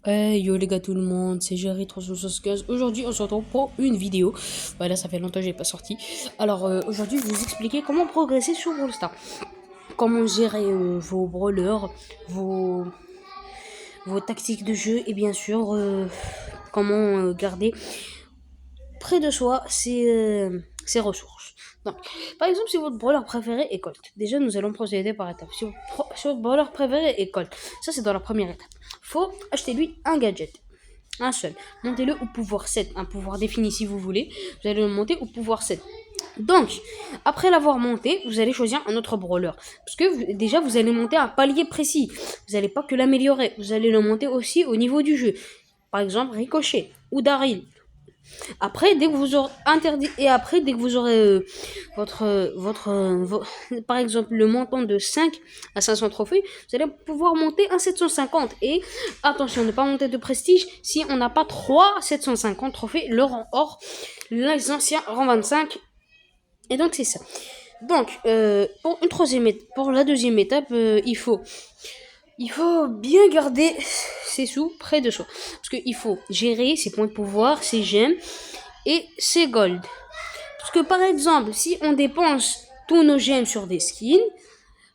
Hey yo les gars tout le monde, c'est Jerry 375. Aujourd'hui on se retrouve pour une vidéo. Voilà, ça fait longtemps que j'ai pas sorti. Alors aujourd'hui je vais vous expliquer comment progresser sur Brawl Stars. Comment gérer vos brawlers, vos, vos tactiques de jeu et bien sûr comment garder près de soi ses ressources. Donc, par exemple, si votre brawler préféré est Colt, déjà nous allons procéder par étapes. Si votre brawler préféré est Colt, ça c'est dans la première étape. Faut acheter lui un gadget. Un seul. Montez-le au pouvoir 7. Un pouvoir défini si vous voulez. Vous allez le monter au pouvoir 7. Donc, après l'avoir monté, vous allez choisir un autre brawler. Parce que déjà, vous allez monter un palier précis. Vous n'allez pas que l'améliorer. Vous allez le monter aussi au niveau du jeu. Par exemple, Ricochet ou Daryl. Après, dès que vous aurez interdit et après, dès que vous aurez par exemple, le montant de 5 à 500 trophées, vous allez pouvoir monter un 750. Et attention, ne pas monter de prestige si on n'a pas 3 750 trophées, le rang or, les anciens rang 25. Et donc, c'est ça. Donc, pour la deuxième étape, il faut bien garder ses sous près de soi. Parce qu'il faut gérer ses points de pouvoir, ses gemmes et ses gold. Parce que par exemple, si on dépense tous nos gemmes sur des skins,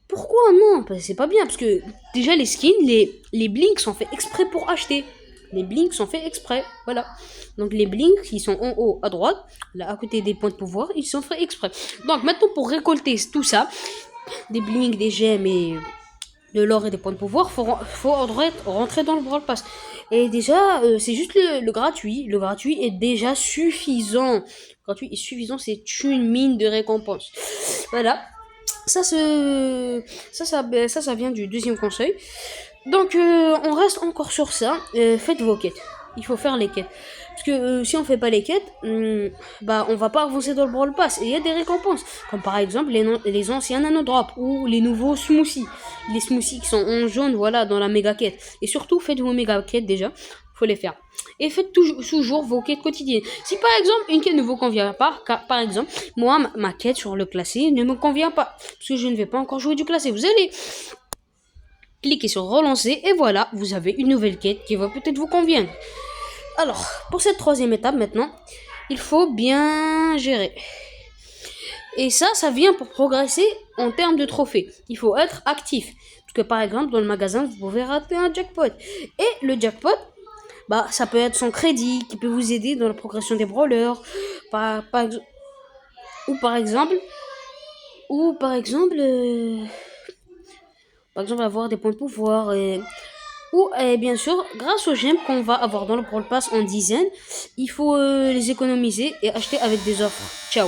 pourquoi non? C'est pas bien. Parce que déjà les skins, les blinks sont faits exprès pour acheter. Les blinks sont faits exprès. Voilà. Donc les blinks qui sont en haut à droite, là à côté des points de pouvoir, ils sont faits exprès. Donc maintenant pour récolter tout ça, des blinks, des gemmes et de l'or et des points de pouvoir, faut rentrer dans le Brawl Pass. Et déjà, c'est juste le gratuit. Le gratuit est déjà suffisant. Le gratuit est suffisant, c'est une mine de récompense. Voilà. Ça vient du deuxième conseil. Donc, on reste encore sur ça. Faites vos quêtes. Il faut faire les quêtes. Parce que si on fait pas les quêtes, on va pas avancer dans le Brawl Pass. Et il y a des récompenses. Comme par exemple les anciens Nano Drop ou les nouveaux Smoothies. Les Smoothies qui sont en jaune, voilà, dans la méga quête. Et surtout, faites vos méga quêtes déjà. Faut les faire. Et faites toujours vos quêtes quotidiennes. Si par exemple une quête ne vous convient pas, par exemple, moi, ma quête sur le classé ne me convient pas. Parce que je ne vais pas encore jouer du classé. Vous allez cliquez sur relancer et voilà, vous avez une nouvelle quête qui va peut-être vous convenir. Alors, pour cette troisième étape maintenant, il faut bien gérer. Et ça vient pour progresser en termes de trophées. Il faut être actif. Parce que par exemple, dans le magasin, vous pouvez rater un jackpot. Et le jackpot, ça peut être son crédit qui peut vous aider dans la progression des brawlers. Par exemple, avoir des points de pouvoir ou bien sûr grâce aux gemmes qu'on va avoir dans le Brawl Pass en dizaines, il faut les économiser et acheter avec des offres. Ciao.